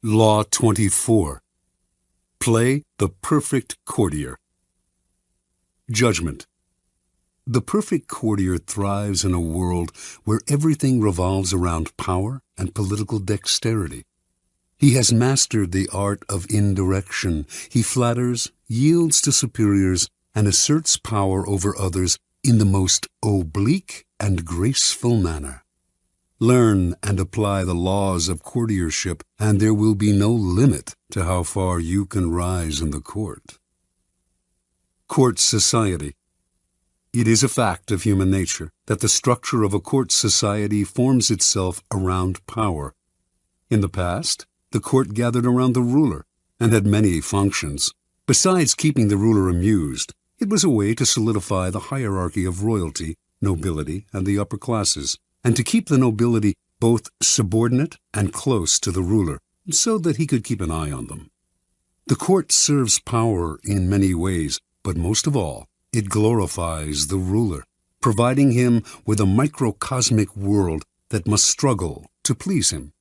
Law 24. Play the perfect courtier. Judgment. The perfect courtier thrives in a world where everything revolves around power and political dexterity. He has mastered the art of indirection. He flatters, yields to superiors, and asserts power over others in the most oblique and graceful manner. Learn and apply the laws of courtiership, and there will be no limit to how far you can rise in the court. Court society. It is a fact of human nature that the structure of a court society forms itself around power. In the past, the court gathered around the ruler and had many functions. Besides keeping the ruler amused, it was a way to solidify the hierarchy of royalty, nobility, and the upper classes, and to keep the nobility both subordinate and close to the ruler, so that he could keep an eye on them. The court serves power in many ways, but most of all, it glorifies the ruler, providing him with a microcosmic world that must struggle to please him.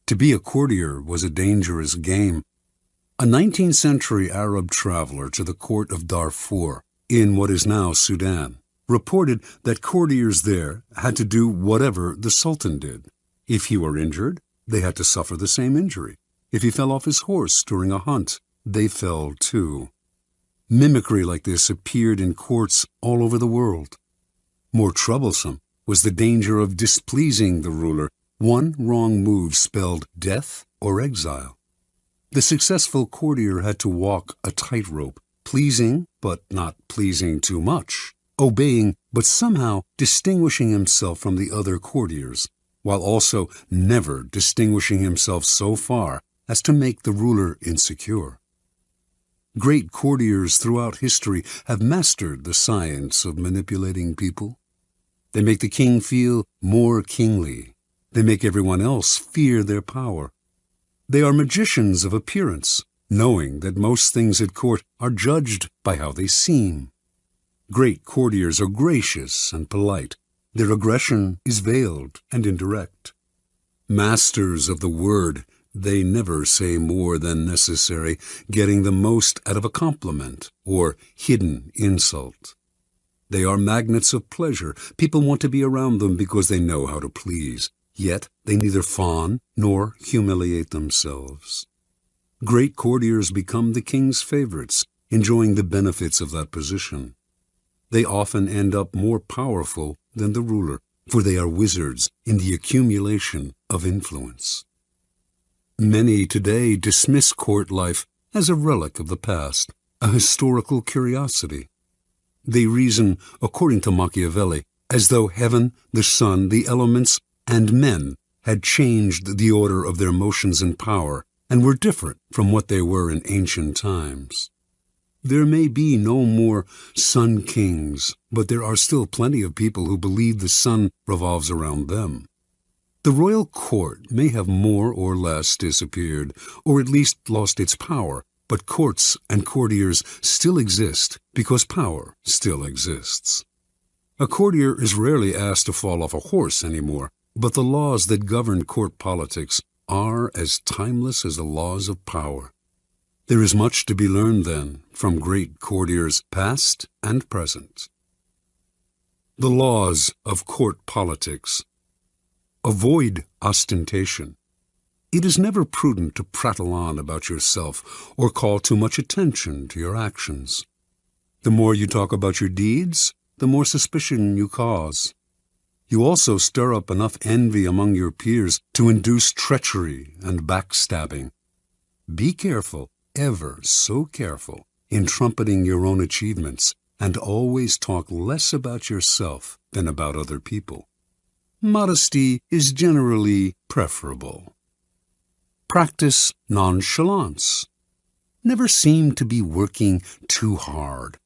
To be a courtier was a dangerous game. A 19th century Arab traveler to the court of Darfur, in what is now Sudan, reported that courtiers there had to do whatever the Sultan did. If he were injured, they had to suffer the same injury. If he fell off his horse during a hunt, they fell too. Mimicry like this appeared in courts all over the world. More troublesome was the danger of displeasing the ruler. One wrong move spelled death or exile. The successful courtier had to walk a tightrope, pleasing but not pleasing too much, obeying but somehow distinguishing himself from the other courtiers, while also never distinguishing himself so far as to make the ruler insecure. Great courtiers throughout history have mastered the science of manipulating people. They make the king feel more kingly. They make everyone else fear their power. They are magicians of appearance, knowing that most things at court are judged by how they seem. Great courtiers are gracious and polite. Their aggression is veiled and indirect. Masters of the word, they never say more than necessary, getting the most out of a compliment or hidden insult. They are magnets of pleasure. People want to be around them because they know how to please. Yet they neither fawn nor humiliate themselves. Great courtiers become the king's favorites, enjoying the benefits of that position. They often end up more powerful than the ruler, for they are wizards in the accumulation of influence. Many today dismiss court life as a relic of the past, a historical curiosity. They reason, according to Machiavelli, as though heaven, the sun, the elements, and men had changed the order of their motions and power and were different from what they were in ancient times. There may be no more sun kings, but there are still plenty of people who believe the sun revolves around them. The royal court may have more or less disappeared, or at least lost its power, but courts and courtiers still exist because power still exists. A courtier is rarely asked to fall off a horse anymore, but the laws that govern court politics are as timeless as the laws of power. There is much to be learned, then, from great courtiers past and present. The laws of court politics. Avoid ostentation. It is never prudent to prattle on about yourself or call too much attention to your actions. The more you talk about your deeds, the more suspicion you cause. You also stir up enough envy among your peers to induce treachery and backstabbing. Be careful, ever so careful, in trumpeting your own achievements, and always talk less about yourself than about other people. Modesty is generally preferable. Practice nonchalance. Never seem to be working too hard.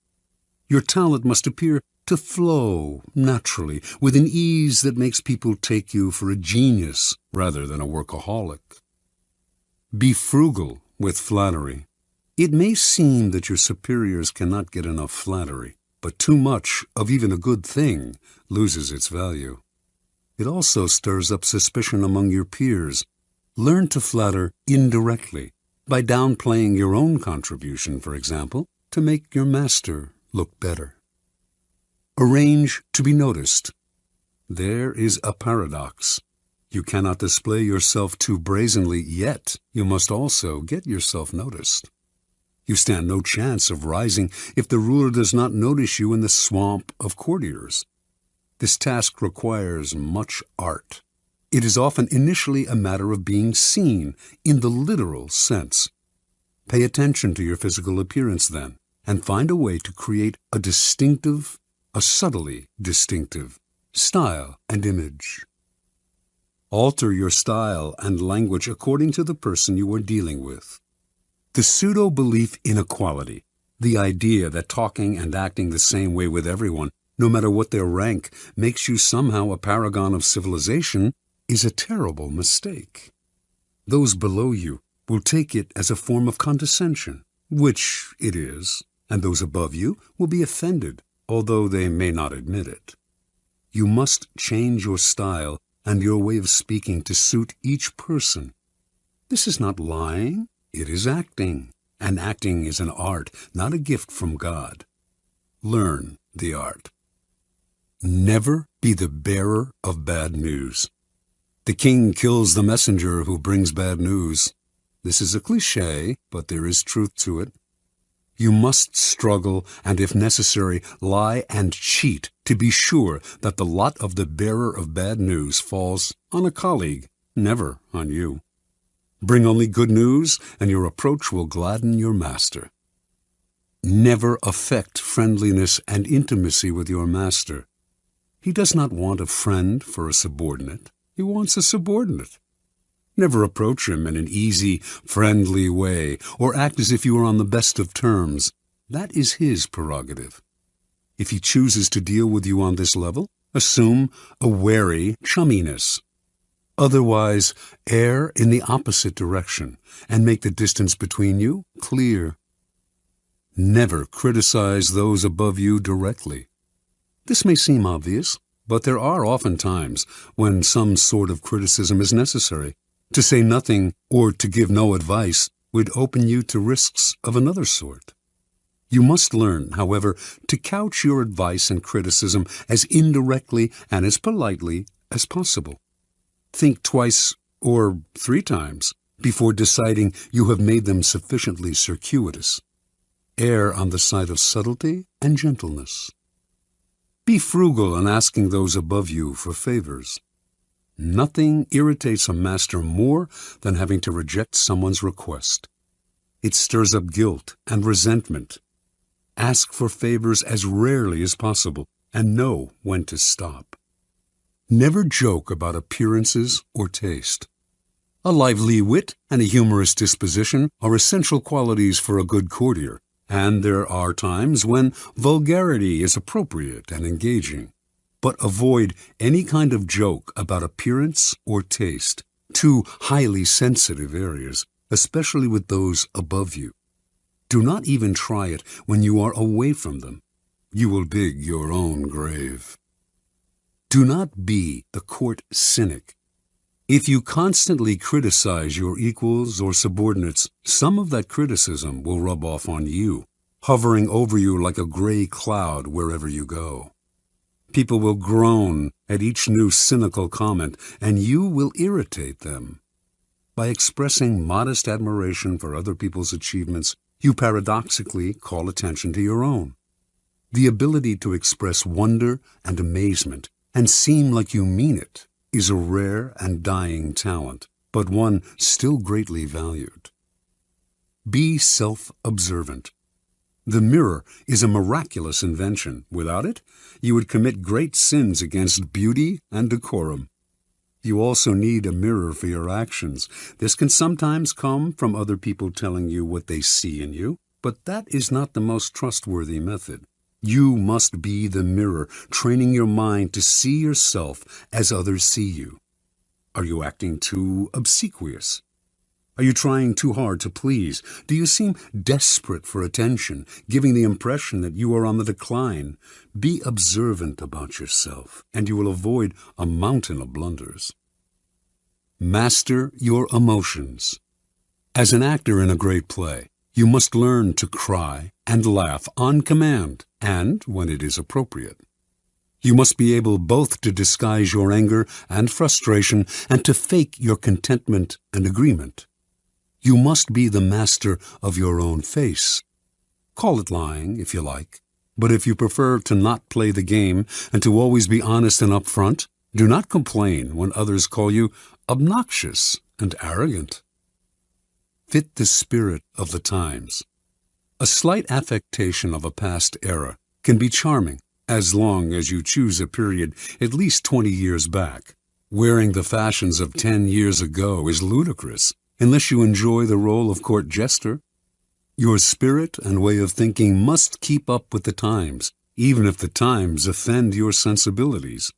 Your talent must appear to flow naturally, with an ease that makes people take you for a genius rather than a workaholic. Be frugal with flattery. It may seem that your superiors cannot get enough flattery, but too much of even a good thing loses its value. It also stirs up suspicion among your peers. Learn to flatter indirectly, by downplaying your own contribution, for example, to make your master look better. Arrange to be noticed. There is a paradox. You cannot display yourself too brazenly, yet you must also get yourself noticed. You stand no chance of rising if the ruler does not notice you in the swamp of courtiers. This task requires much art. It is often initially a matter of being seen in the literal sense. Pay attention to your physical appearance then, and find a way to create a subtly distinctive style and image. Alter your style and language according to the person you are dealing with. The pseudo-belief in equality, the idea that talking and acting the same way with everyone, no matter what their rank, makes you somehow a paragon of civilization, is a terrible mistake. Those below you will take it as a form of condescension, which it is, and those above you will be offended, although they may not admit it. You must change your style and your way of speaking to suit each person. This is not lying, it is acting, and acting is an art, not a gift from God. Learn the art. Never be the bearer of bad news. The king kills the messenger who brings bad news. This is a cliché, but there is truth to it. You must struggle and, if necessary, lie and cheat to be sure that the lot of the bearer of bad news falls on a colleague, never on you. Bring only good news, and your approach will gladden your master. Never affect friendliness and intimacy with your master. He does not want a friend for a subordinate. He wants a subordinate. Never approach him in an easy, friendly way, or act as if you are on the best of terms. That is his prerogative. If he chooses to deal with you on this level, assume a wary chumminess. Otherwise, err in the opposite direction and make the distance between you clear. Never criticize those above you directly. This may seem obvious, but there are often times when some sort of criticism is necessary. To say nothing or to give no advice would open you to risks of another sort. You must learn, however, to couch your advice and criticism as indirectly and as politely as possible. Think twice or 3 times before deciding you have made them sufficiently circuitous. Err on the side of subtlety and gentleness. Be frugal in asking those above you for favors. Nothing irritates a master more than having to reject someone's request. It stirs up guilt and resentment. Ask for favors as rarely as possible and know when to stop. Never joke about appearances or taste. A lively wit and a humorous disposition are essential qualities for a good courtier, and there are times when vulgarity is appropriate and engaging. But avoid any kind of joke about appearance or taste, 2 highly sensitive areas, especially with those above you. Do not even try it when you are away from them. You will dig your own grave. Do not be the court cynic. If you constantly criticize your equals or subordinates, some of that criticism will rub off on you, hovering over you like a gray cloud wherever you go. People will groan at each new cynical comment, and you will irritate them. By expressing modest admiration for other people's achievements, you paradoxically call attention to your own. The ability to express wonder and amazement and seem like you mean it is a rare and dying talent, but one still greatly valued. Be self-observant. The mirror is a miraculous invention. Without it, you would commit great sins against beauty and decorum. You also need a mirror for your actions. This can sometimes come from other people telling you what they see in you, but that is not the most trustworthy method. You must be the mirror, training your mind to see yourself as others see you. Are you acting too obsequious? Are you trying too hard to please? Do you seem desperate for attention, giving the impression that you are on the decline? Be observant about yourself, and you will avoid a mountain of blunders. Master your emotions. As an actor in a great play, you must learn to cry and laugh on command and when it is appropriate. You must be able both to disguise your anger and frustration and to fake your contentment and agreement. You must be the master of your own face. Call it lying if you like, but if you prefer to not play the game and to always be honest and upfront, do not complain when others call you obnoxious and arrogant. Fit the spirit of the times. A slight affectation of a past era can be charming as long as you choose a period at least 20 years back. Wearing the fashions of 10 years ago is ludicrous unless you enjoy the role of court jester. Your spirit and way of thinking must keep up with the times, even if the times offend your sensibilities.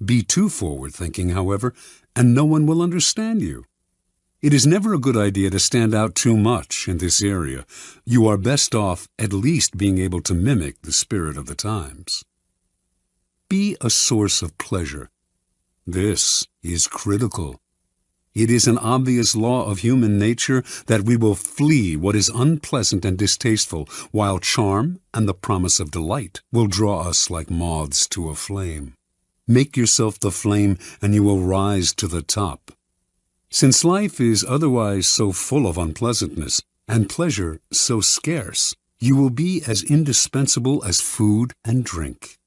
Be too forward-thinking, however, and no one will understand you. It is never a good idea to stand out too much in this area. You are best off at least being able to mimic the spirit of the times. Be a source of pleasure. This is critical. It is an obvious law of human nature that we will flee what is unpleasant and distasteful, while charm and the promise of delight will draw us like moths to a flame. Make yourself the flame, and you will rise to the top. Since life is otherwise so full of unpleasantness, and pleasure so scarce, you will be as indispensable as food and drink.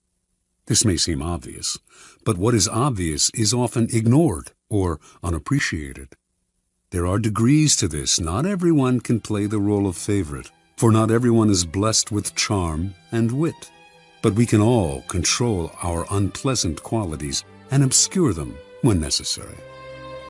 This may seem obvious, but what is obvious is often ignored or unappreciated. There are degrees to this. Not everyone can play the role of favorite, for not everyone is blessed with charm and wit. But we can all control our unpleasant qualities and obscure them when necessary.